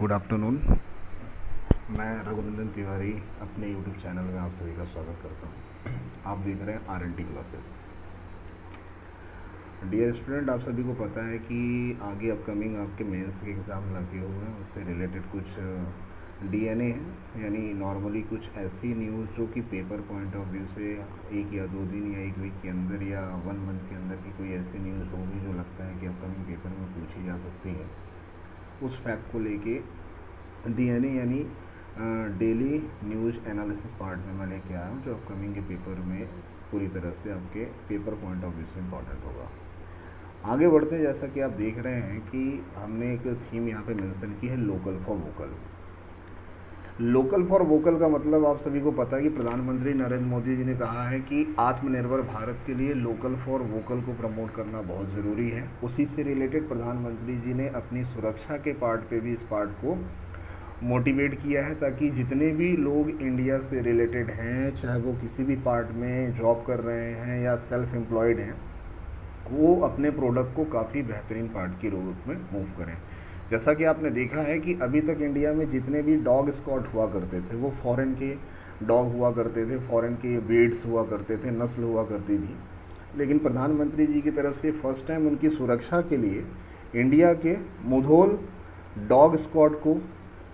Good afternoon. मैं रघुनंदन तिवारी अपने YouTube channel में आप सभी का स्वागत करता हूँ। आप देख रहे हैं R N T classes. Dear student, आप सभी को पता है कि आगे अपकमिंग आपके मेंस के एग्ज़ाम लगे हुए हैं, उससे रिलेटेड कुछ डीएनए है, यानी नॉर्मली कुछ ऐसी न्यूज़ जो कि पेपर पॉइंट ऑफ व्यू से एक या दो दिन या एक वीक के अंदर या 1 मंथ के अंदर की कोई ऐसी न्यूज़ होगी जो लगता है कि अपकमिंग पेपर में पूछी जा सकती है, उस फैक्ट को लेके डीएनए यानी डेली न्यूज़ एनालिसिस पार्ट में मैं लेके आया हूँ, जो अपकमिंग के पेपर में पूरी तरह से आपके पेपर पॉइंट ऑफ व्यू से इम्पॉर्टेंट होगा। आगे बढ़ते हैं, जैसा कि आप देख रहे हैं कि हमने एक थीम यहाँ पे मेंशन की है, local for vocal. Local for vocal का मतलब आप सभी को पता है कि प्रधानमंत्री नरेंद्र मोदी जी ने कहा है कि आत्मनिर्भर भारत के लिए लोकल फॉर वोकल को प्रमोट करना बहुत ज़रूरी है। उसी से रिलेटेड प्रधानमंत्री जी ने अपनी सुरक्षा के पार्ट पे भी इस पार्ट को मोटिवेट किया है, ताकि जितने भी लोग इंडिया से रिलेटेड हैं, चाहे वो किसी भी पार्ट में जॉब कर रहे हैं या सेल्फ एम्प्लॉयड हैं, वो अपने प्रोडक्ट को काफ़ी बेहतरीन पार्ट के रूप में मूव करें। जैसा कि आपने देखा है कि अभी तक इंडिया में जितने भी डॉग स्क्वाड हुआ करते थे वो फॉरेन के डॉग हुआ करते थे, फॉरेन के ब्रीड्स हुआ करते थे, नस्ल हुआ करती थी। लेकिन प्रधानमंत्री जी की तरफ से फर्स्ट टाइम उनकी सुरक्षा के लिए इंडिया के मुधोल डॉग स्क्वाड को,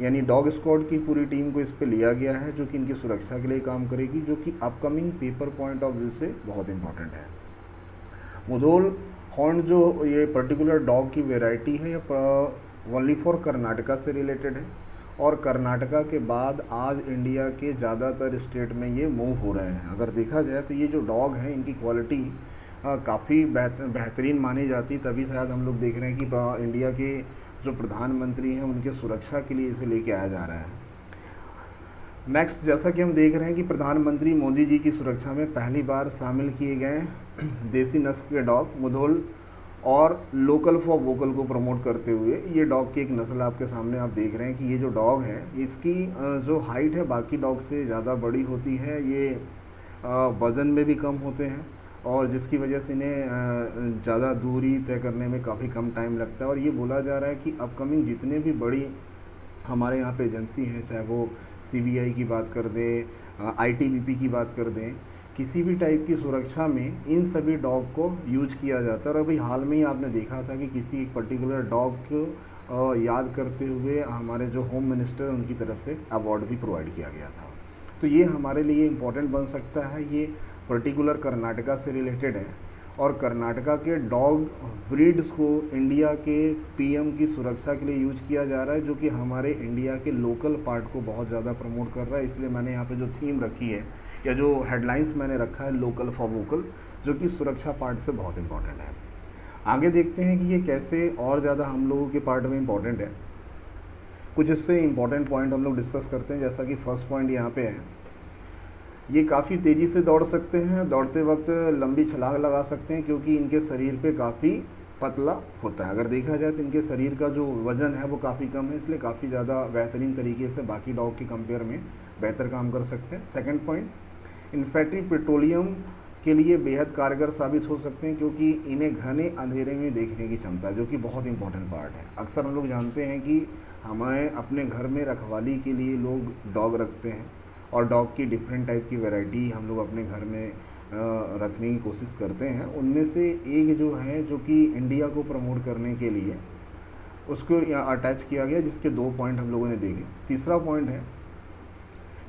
यानी डॉग स्क्वाड की पूरी टीम को इस पे लिया गया है, जो कि इनकी सुरक्षा के लिए काम करेगी, जो कि upcoming paper point of view से बहुत इंपॉर्टेंट है। मुधोल हॉर्न जो ये पर्टिकुलर डॉग की वेराइटी है, ये ओनली फॉर कर्नाटका से रिलेटेड है, और कर्नाटका के बाद आज इंडिया के ज़्यादातर स्टेट में ये मूव हो रहे हैं। अगर देखा जाए तो ये जो डॉग हैं, इनकी क्वालिटी काफ़ी बेहतरीन मानी जाती, तभी शायद हम लोग देख रहे हैं कि इंडिया के जो प्रधानमंत्री हैं उनके सुरक्षा के लिए इसे लेके आया जा रहा है। नेक्स्ट, जैसा कि हम देख रहे हैं कि प्रधानमंत्री मोदी जी की सुरक्षा में पहली बार शामिल किए गए देसी नस्ल के डॉग मुधोल और लोकल फॉर वोकल को प्रमोट करते हुए ये डॉग की एक नस्ल आपके सामने आप देख रहे हैं कि ये जो डॉग है इसकी जो हाइट है बाकी डॉग से ज़्यादा बड़ी होती है, ये वज़न में भी कम होते हैं, और जिसकी वजह से इन्हें ज़्यादा दूरी तय करने में काफ़ी कम टाइम लगता है। और ये बोला जा रहा है कि अपकमिंग जितने भी बड़ी हमारे यहाँ पे एजेंसी हैं, चाहे वो सीबीआई की बात कर दें, आईटीबीपी की बात कर दें, किसी भी टाइप की सुरक्षा में इन सभी डॉग को यूज किया जाता है। और अभी हाल में ही आपने देखा था कि किसी एक पर्टिकुलर डॉग को याद करते हुए हमारे जो होम मिनिस्टर उनकी तरफ से अवार्ड भी प्रोवाइड किया गया था। तो ये हमारे लिए इम्पोर्टेंट बन सकता है। ये पर्टिकुलर कर्नाटका से रिलेटेड है, और कर्नाटका के डॉग ब्रीड्स को इंडिया के पीएम की सुरक्षा के लिए यूज किया जा रहा है, जो कि हमारे इंडिया के लोकल पार्ट को बहुत ज़्यादा प्रमोट कर रहा है। इसलिए मैंने यहाँ पे जो थीम रखी है या जो हेडलाइंस मैंने रखा है, लोकल फॉर वोकल, जो कि सुरक्षा पार्ट से बहुत इंपॉर्टेंट है। आगे देखते हैं कि ये कैसे और ज़्यादा हम लोगों के पार्ट में इंपॉर्टेंट है। कुछ इससे इंपॉर्टेंट पॉइंट हम लोग डिस्कस करते हैं। जैसा कि फर्स्ट पॉइंट यहाँ पे है, ये काफ़ी तेज़ी से दौड़ सकते हैं, दौड़ते वक्त लंबी छलांग लगा सकते हैं, क्योंकि इनके शरीर पे काफ़ी पतला होता है। अगर देखा जाए तो इनके शरीर का जो वज़न है वो काफ़ी कम है, इसलिए काफ़ी ज़्यादा बेहतरीन तरीके से बाकी डॉग के कंपेयर में बेहतर काम कर सकते हैं। सेकंड पॉइंट, इन्फैक्ट्री पेट्रोलियम के लिए बेहद कारगर साबित हो सकते हैं, क्योंकि इन्हें घने अंधेरे में देखने की क्षमता, जो कि बहुत इंपॉर्टेंट पार्ट है। अक्सर हम लोग जानते हैं कि हमें अपने घर में रखवाली के लिए लोग डॉग रखते हैं, और डॉग की डिफरेंट टाइप की वैरायटी हम लोग अपने घर में रखने की कोशिश करते हैं। उनमें से एक जो है, जो कि इंडिया को प्रमोट करने के लिए उसको यहाँ अटैच किया गया, जिसके 2 पॉइंट हम लोगों ने देखे। तीसरा पॉइंट है,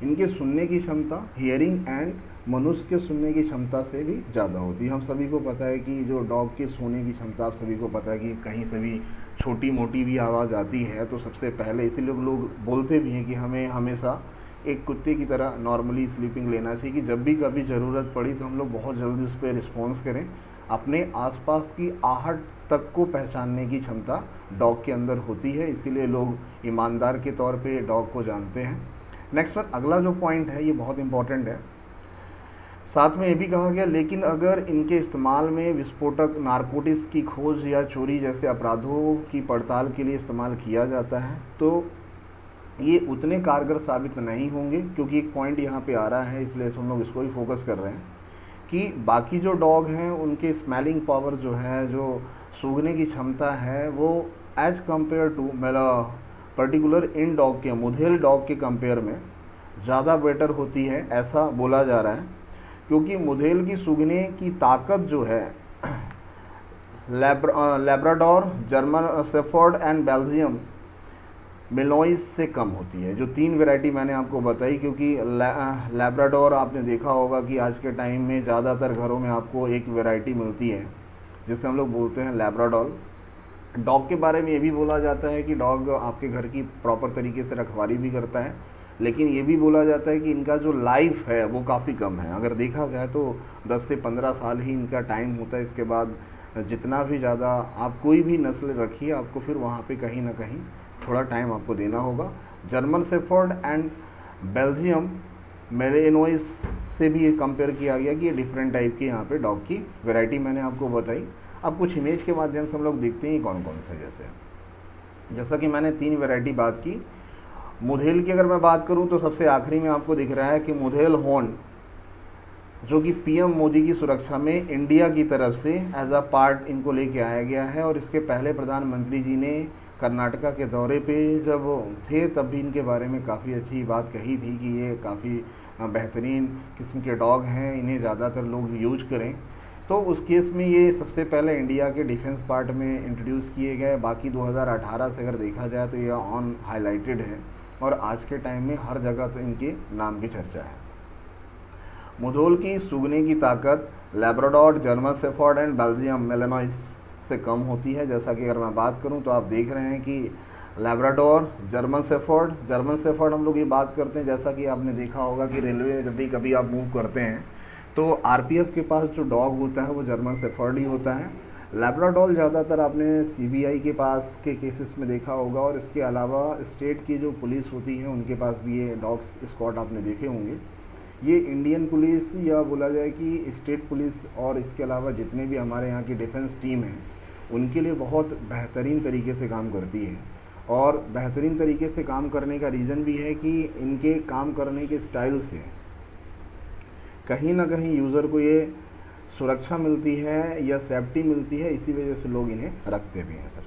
इनके सुनने की क्षमता हियरिंग एंड मनुष्य के सुनने की क्षमता से भी ज़्यादा होती है। हम सभी को पता है कि जो डॉग के सोने की क्षमता, आप सभी को पता है कि कहीं से भी छोटी मोटी भी आवाज़ आती है तो सबसे पहले, इसीलिए लोग बोलते भी हैं कि हमें हमेशा एक कुत्ते की तरह नॉर्मली स्लीपिंग लेना चाहिए, कि जब भी कभी ज़रूरत पड़ी तो हम लोग बहुत जल्दी उस पर रिस्पॉन्स करें। अपने आसपास की आहट तक को पहचानने की क्षमता डॉग के अंदर होती है, इसीलिए लोग ईमानदार के तौर पे डॉग को जानते हैं। नेक्स्ट वन, अगला जो पॉइंट है ये बहुत इंपॉर्टेंट है। साथ में ये भी कहा गया, लेकिन अगर इनके इस्तेमाल में विस्फोटक, नारकोटिक्स की खोज या चोरी जैसे अपराधों की पड़ताल के लिए इस्तेमाल किया जाता है तो ये उतने कारगर साबित नहीं होंगे, क्योंकि एक पॉइंट यहाँ पे आ रहा है, इसलिए हम लोग इसको ही फोकस कर रहे हैं कि बाकी जो डॉग हैं उनके स्मेलिंग पावर जो है, जो सूंघने की क्षमता है, वो as compared to particular in dog के, मुधेल डॉग के कंपेयर में ज़्यादा बेटर होती है, ऐसा बोला जा रहा है। क्योंकि मुधेल की सूंघने की ताकत जो है Labrador, German shepherd and Belgium Malinois से कम होती है। जो 3 वैरायटी मैंने आपको बताई, क्योंकि लैब्राडोर आपने देखा होगा कि आज के टाइम में ज़्यादातर घरों में आपको एक वैरायटी मिलती है जिसे हम लोग बोलते हैं लैब्राडोर। डॉग के बारे में ये भी बोला जाता है कि डॉग आपके घर की प्रॉपर तरीके से रखवाली भी करता है, लेकिन ये भी बोला जाता है कि इनका जो लाइफ है वो काफ़ी कम है। अगर देखा जाए तो 10 से 15 साल ही इनका टाइम होता है। इसके बाद जितना भी ज़्यादा आप कोई भी नस्ल रखिए, आपको फिर वहाँ पे कहीं ना कहीं थोड़ा टाइम आपको देना होगा। German shepherd and Belgium Malinois से भी ये कंपेयर किया गया कि ये डिफरेंट टाइप के यहाँ पे डॉग की वैरायटी मैंने आपको बताई। अब कुछ इमेज के माध्यम से हम लोग देखते हैं कौन कौन से। जैसा कि मैंने 3 वैरायटी बात की। मुधेल की अगर मैं बात करूं तो सबसे आखिरी में आपको दिख रहा है कि मुधेल हॉर्न, जो कि पीएम मोदी की सुरक्षा में इंडिया की तरफ से एज अ पार्ट इनको लेके आया गया है। और इसके पहले प्रधानमंत्री जी ने कर्नाटका के दौरे पे जब थे तब भी इनके बारे में काफ़ी अच्छी बात कही थी कि ये काफ़ी बेहतरीन किस्म के डॉग हैं, इन्हें ज़्यादातर लोग यूज करें। तो उस केस में ये सबसे पहले इंडिया के डिफेंस पार्ट में इंट्रोड्यूस किए गए। बाकी 2018 से अगर देखा जाए तो ये ऑन हाईलाइटेड है और आज के टाइम में हर जगह तो इनके नाम की चर्चा है। मुधोल की सूंघने की ताकत Labrador, German shepherd and Belgium Malinois से कम होती है। जैसा कि अगर मैं बात करूं तो आप देख रहे हैं कि लैब्राडोर, जर्मन शेफर्ड हम लोग ये बात करते हैं, जैसा कि आपने देखा होगा कि रेलवे में जब भी कभी आप मूव करते हैं तो आरपीएफ के पास जो डॉग होता है वो जर्मन शेफर्ड ही होता है। लैब्राडोर ज़्यादातर आपने सीबीआई के पास के केसेस में देखा होगा, और इसके अलावा स्टेट की जो पुलिस होती है उनके पास भी ये डॉग्स स्क्वाड आपने देखे होंगे। ये इंडियन पुलिस या बोला जाए कि स्टेट पुलिस और इसके अलावा जितने भी हमारे यहाँ की डिफेंस टीम है उनके लिए बहुत बेहतरीन तरीके से काम करती है। और बेहतरीन तरीके से काम करने का रीज़न भी है कि इनके काम करने के स्टाइल से कहीं ना कहीं यूज़र को ये सुरक्षा मिलती है या सेफ्टी मिलती है, इसी वजह से लोग इन्हें रखते भी हैं सर।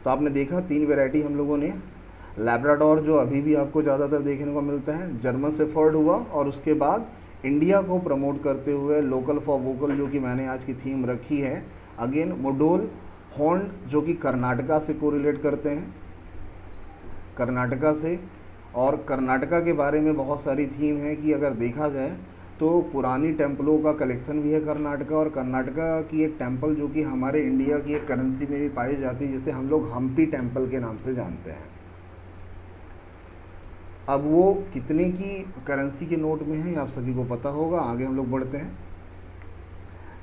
तो आपने देखा 3 वैरायटी हम लोगों ने। लैब्राडोर जो अभी भी आपको ज़्यादातर देखने को मिलता है, जर्मन शेफर्ड हुआ, और उसके बाद इंडिया को प्रमोट करते हुए लोकल फॉर वोकल जो कि मैंने आज की थीम रखी है, अगेन मुधोल हॉर्न जो कि कर्नाटका से कोरिलेट करते हैं, कर्नाटका से। और कर्नाटका के बारे में बहुत सारी थीम है कि अगर देखा जाए तो पुरानी टेम्पलों का कलेक्शन भी है कर्नाटका, और कर्नाटका की एक टेम्पल जो कि हमारे इंडिया की एक करेंसी में भी पाई जाती है, जिसे हम लोग हम्पी टेम्पल के नाम से जानते हैं। अब वो कितने की करेंसी के नोट में है आप सभी को पता होगा। आगे हम लोग बढ़ते हैं।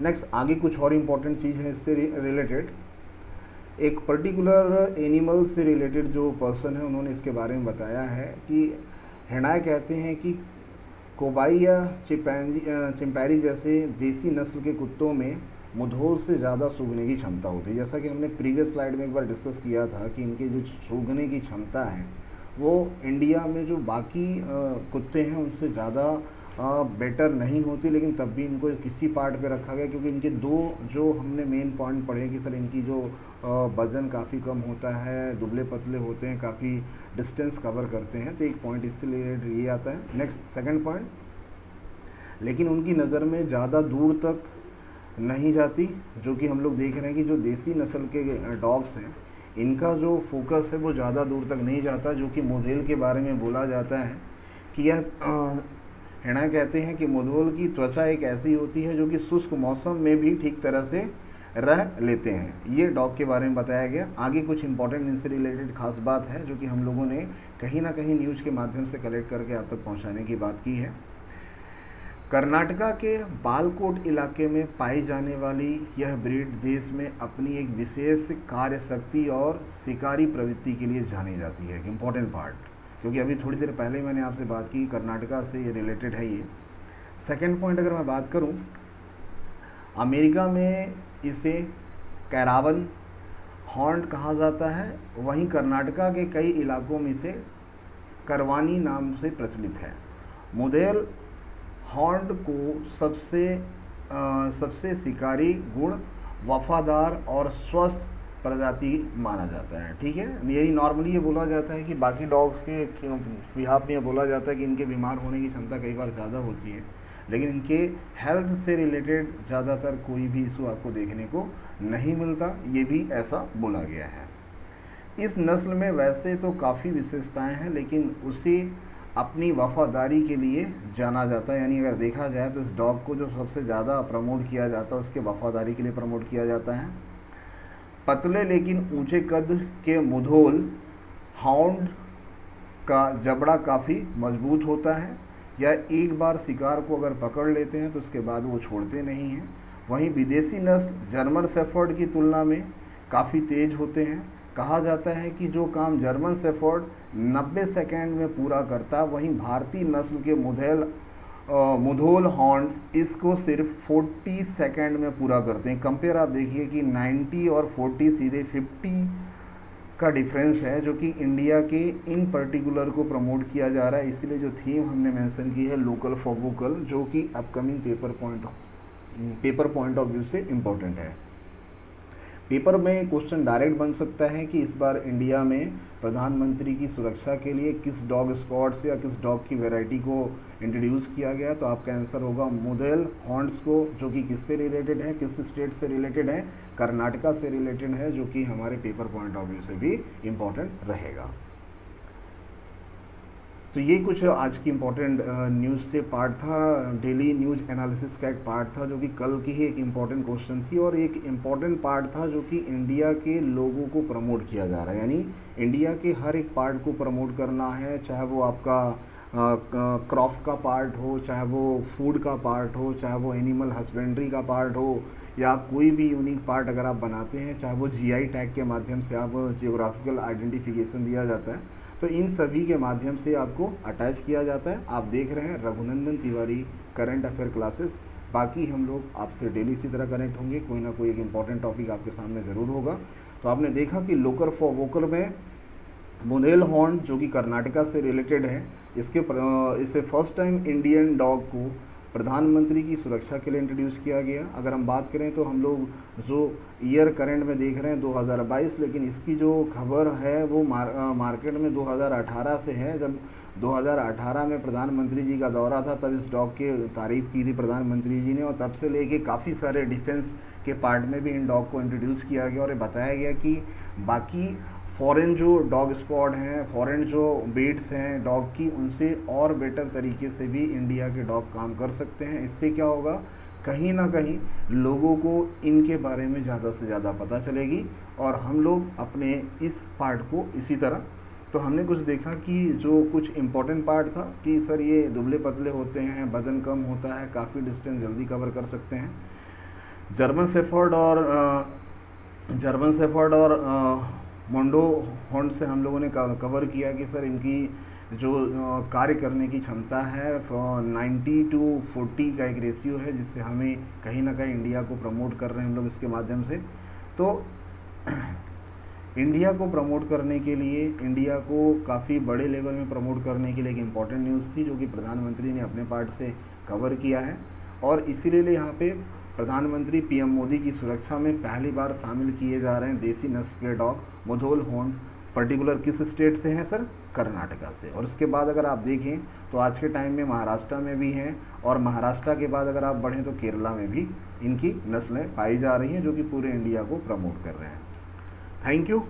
नेक्स्ट आगे कुछ और इम्पोर्टेंट चीज़ है इससे रिलेटेड। एक पर्टिकुलर एनिमल से रिलेटेड जो पर्सन है उन्होंने इसके बारे में बताया है कि हेणाय कहते हैं कि कोबाई या चिंपैरी जैसे देसी नस्ल के कुत्तों में मुधोल से ज़्यादा सूंघने की क्षमता होती है। जैसा कि हमने प्रीवियस स्लाइड में एक बार डिस्कस किया था कि इनकी जो सूंघने की क्षमता है वो इंडिया में जो बाकी कुत्ते हैं उनसे ज़्यादा बेटर नहीं होती, लेकिन तब भी इनको किसी पार्ट पे रखा गया क्योंकि इनके 2 जो हमने मेन पॉइंट पढ़े कि सर इनकी जो वज़न काफ़ी कम होता है, दुबले पतले होते हैं, काफ़ी डिस्टेंस कवर करते हैं। तो एक पॉइंट इससे रिलेटेड ये आता है। नेक्स्ट सेकंड पॉइंट, लेकिन उनकी नज़र में ज़्यादा दूर तक नहीं जाती, जो कि हम लोग देख रहे हैं कि जो देसी नस्ल के डॉग्स हैं इनका जो फोकस है वो ज़्यादा दूर तक नहीं जाता, जो कि मुधोल के बारे में बोला जाता है कि यह हेणाय कहते हैं कि मुधोल की त्वचा एक ऐसी होती है जो कि शुष्क मौसम में भी ठीक तरह से रह लेते हैं। ये डॉग के बारे में बताया गया। आगे कुछ इंपॉर्टेंट इनसे रिलेटेड खास बात है जो कि हम लोगों ने कहीं ना कहीं न्यूज़ के माध्यम से कलेक्ट करके आप तक पहुंचाने की बात की है। कर्नाटका के बालकोट इलाके में पाई जाने वाली यह ब्रीड देश में अपनी एक विशेष कार्य शक्ति और शिकारी प्रवृत्ति के लिए जानी जाती है। एक इम्पॉर्टेंट पार्ट, क्योंकि अभी थोड़ी देर पहले मैंने आपसे बात की कर्नाटका से ये रिलेटेड है। ये सेकंड पॉइंट अगर मैं बात करूं, अमेरिका में इसे कैरावन हॉर्न कहा जाता है, वहीं कर्नाटका के कई इलाकों में इसे करवानी नाम से प्रचलित है। मुधोल हॉर्न को सबसे शिकारी गुण वफादार और स्वस्थ प्रजाति माना जाता है। ठीक है, यही नॉर्मली ये बोला जाता है कि बाकी डॉग्स के बिहाफ में ये बोला जाता है कि इनके बीमार होने की क्षमता कई बार ज़्यादा होती है, लेकिन इनके हेल्थ से रिलेटेड ज़्यादातर कोई भी इशू आपको देखने को नहीं मिलता, ये भी ऐसा बोला गया है। इस नस्ल में वैसे तो काफ़ी विशेषताएं हैं, लेकिन उसे अपनी वफादारी के लिए जाना जाता है। यानी अगर देखा जाए तो इस डॉग को जो सबसे ज़्यादा प्रमोट किया जाता है उसके वफादारी के लिए प्रमोट किया जाता है। पतले लेकिन ऊंचे कद के मुधोल हाउंड का जबड़ा काफ़ी मजबूत होता है, या एक बार शिकार को अगर पकड़ लेते हैं तो उसके बाद वो छोड़ते नहीं हैं। वहीं विदेशी नस्ल जर्मन शेफर्ड की तुलना में काफ़ी तेज होते हैं। कहा जाता है कि जो काम जर्मन शेफर्ड 90 सेकेंड में पूरा करता, वहीं भारतीय नस्ल के मुधोल हॉर्न्स इसको सिर्फ 40 सेकेंड में पूरा करते हैं। कंपेयर आप देखिए कि 90 और 40 सीधे 50 का डिफरेंस है, जो कि इंडिया के इन पर्टिकुलर को प्रमोट किया जा रहा है। इसलिए जो थीम हमने मेंशन की है लोकल फॉर वोकल, जो कि upcoming paper point of view से इम्पोर्टेंट है। पेपर में क्वेश्चन डायरेक्ट बन सकता है कि इस बार इंडिया में प्रधानमंत्री की सुरक्षा के लिए किस डॉग स्क्वाड या किस डॉग की वैरायटी को इंट्रोड्यूस किया गया, तो आपका आंसर होगा मुधेल हॉर्न्स को, जो कि किससे रिलेटेड है, किस स्टेट से रिलेटेड है, कर्नाटका से रिलेटेड है, जो कि हमारे पेपर पॉइंट ऑफ व्यू से भी इम्पोर्टेंट रहेगा। तो ये कुछ आज की इम्पोर्टेंट न्यूज़ से पार्ट था, डेली न्यूज़ एनालिसिस का एक पार्ट था, जो कि कल की ही एक इम्पोर्टेंट क्वेश्चन थी, और एक इम्पोर्टेंट पार्ट था जो कि इंडिया के लोगों को प्रमोट किया जा रहा है। यानी इंडिया के हर एक पार्ट को प्रमोट करना है, चाहे वो आपका क्रॉप का पार्ट हो, चाहे वो फूड का पार्ट हो, चाहे वो एनिमल हस्बेंड्री का पार्ट हो, या कोई भी यूनिक पार्ट अगर आप बनाते हैं, चाहे वो जीआई टैग के माध्यम से आप जियोग्राफिकल आइडेंटिफिकेशन दिया जाता है, तो इन सभी के माध्यम से आपको अटैच किया जाता है। आप देख रहे हैं Raghunandan Tiwari current affair classes. बाकी हम लोग आपसे डेली इसी तरह कनेक्ट होंगे, कोई ना कोई एक इम्पॉर्टेंट टॉपिक आपके सामने ज़रूर होगा। तो आपने देखा कि लोकल फॉर वोकल में बुंदेल हॉर्न, जो कि कर्नाटका से रिलेटेड है, इसे फर्स्ट टाइम इंडियन डॉग को प्रधानमंत्री की सुरक्षा के लिए इंट्रोड्यूस किया गया। अगर हम बात करें तो हम लोग जो ईयर करंट में देख रहे हैं 2022, लेकिन इसकी जो खबर है वो मार्केट में 2018 से है। जब 2018 में प्रधानमंत्री जी का दौरा था, तब इस डॉग की तारीफ़ की थी प्रधानमंत्री जी ने, और तब से लेके काफ़ी सारे डिफेंस के पार्ट में भी इन डॉग को इंट्रोड्यूस किया गया, और ये बताया गया कि बाकी फॉरेन जो डॉग स्क्वाड हैं, फॉरेन जो ब्रीड्स हैं डॉग की, उनसे और बेटर तरीके से भी इंडिया के डॉग काम कर सकते हैं। इससे क्या होगा, कहीं ना कहीं लोगों को इनके बारे में ज़्यादा से ज़्यादा पता चलेगी, और हम लोग अपने इस पार्ट को इसी तरह, तो हमने कुछ देखा कि जो कुछ इम्पोर्टेंट पार्ट था कि सर ये दुबले पतले होते हैं, वज़न कम होता है, काफ़ी डिस्टेंस जल्दी कवर कर सकते हैं। जर्मन शेफर्ड और मोंडो हॉर्न से हम लोगों ने कवर किया कि सर इनकी जो कार्य करने की क्षमता है 90 to 40 का एक रेशियो है, जिससे हमें कहीं ना कहीं इंडिया को प्रमोट कर रहे हैं हम लोग इसके माध्यम से। तो इंडिया को प्रमोट करने के लिए, इंडिया को काफ़ी बड़े लेवल में प्रमोट करने के लिए एक इम्पॉर्टेंट न्यूज़ थी, जो कि प्रधानमंत्री ने अपने पार्ट से कवर किया है, और इसीलिए यहाँ पे प्रधानमंत्री पीएम मोदी की सुरक्षा में पहली बार शामिल किए जा रहे हैं देसी नस्ल के डॉग मुधोल हॉर्न। पर्टिकुलर किस स्टेट से हैं सर, कर्नाटका से। और उसके बाद अगर आप देखें तो आज के टाइम में महाराष्ट्र में भी हैं, और महाराष्ट्र के बाद अगर आप बढ़ें तो केरला में भी इनकी नस्लें पाई जा रही हैं, जो कि पूरे इंडिया को प्रमोट कर रहे हैं। Thank you.